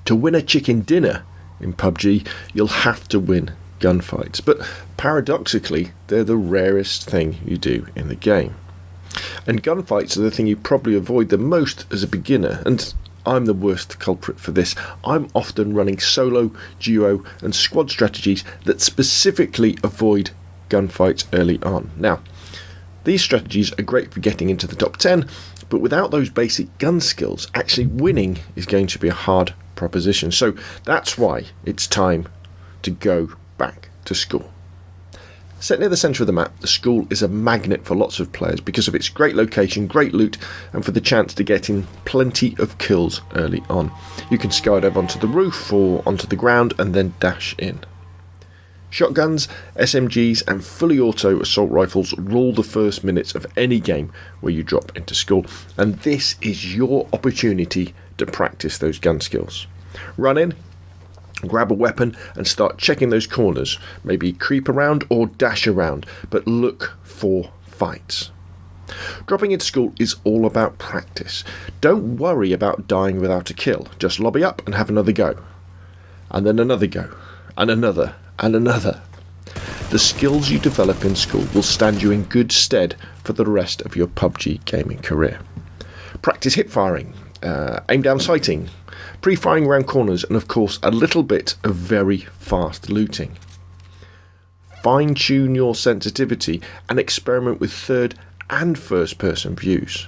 To win a chicken dinner in PUBG, you'll have to win gunfights, but paradoxically, they're the rarest thing you do in the game. And gunfights are the thing you probably avoid the most as a beginner, and I'm the worst culprit for this. I'm often running solo, duo and squad strategies that specifically avoid gunfights early on. Now, these strategies are great for getting into the top 10, but without those basic gun skills, actually winning is going to be a hard proposition. So that's why it's time to go back to school. Set near the centre of the map, the school is a magnet for lots of players because of its great location, great loot, and for the chance to get in plenty of kills early on. You can skydive onto the roof or onto the ground and then dash in. Shotguns, SMGs and fully auto assault rifles rule the first minutes of any game where you drop into school, and this is your opportunity to practice those gun skills. Run in, grab a weapon and start checking those corners, maybe creep around or dash around, but look for fights. Dropping into school is all about practice. Don't worry about dying without a kill, just lobby up and have another go. And then another go, and another, and another. The skills you develop in school will stand you in good stead for the rest of your PUBG gaming career. Practice hip firing, aim down sighting, pre-firing around corners, and of course a little bit of very fast looting. Fine-tune your sensitivity and experiment with third and first person views.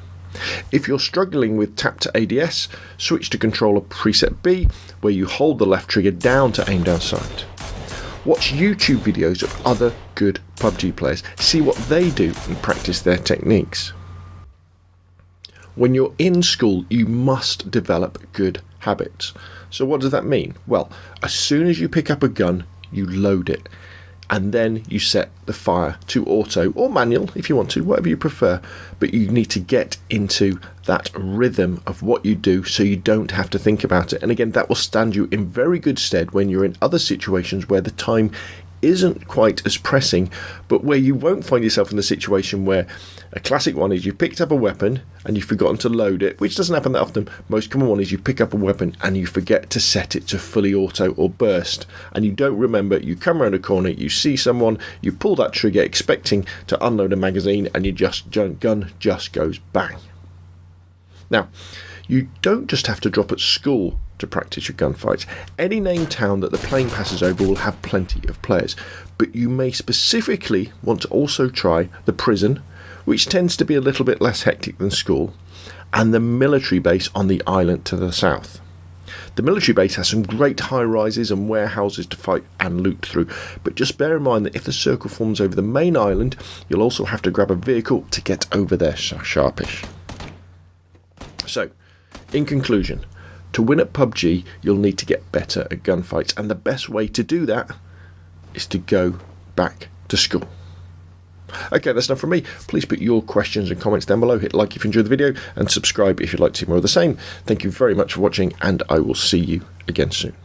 If you're struggling with tap to ADS, switch to controller preset B, where you hold the left trigger down to aim down sight. Watch YouTube videos of other good PUBG players, see what they do and practice their techniques. When you're in school, you must develop good habits. So what does that mean? Well, as soon as you pick up a gun, you load it, and then you set the fire to auto or manual if you want to, whatever you prefer, but you need to get into that rhythm of what you do so you don't have to think about it. And again, that will stand you in very good stead when you're in other situations where the time isn't quite as pressing, but where you won't find yourself in the situation where a classic one is you picked up a weapon and you've forgotten to load it, which doesn't happen that often. Most common one is you pick up a weapon and you forget to set it to fully auto or burst, and you don't remember. You come around a corner, you see someone, you pull that trigger expecting to unload a magazine, and your gun just goes bang. Now, you don't just have to drop at school to practice your gunfights. Any named town that the plane passes over will have plenty of players, but you may specifically want to also try the prison, which tends to be a little bit less hectic than school, and the military base on the island to the south. The military base has some great high rises and warehouses to fight and loot through, but just bear in mind that if the circle forms over the main island, you'll also have to grab a vehicle to get over there sharpish. So, in conclusion, to win at PUBG, you'll need to get better at gunfights, and the best way to do that is to go back to school. Okay, that's enough from me. Please put your questions and comments down below. Hit like if you enjoyed the video, and subscribe if you'd like to see more of the same. Thank you very much for watching, and I will see you again soon.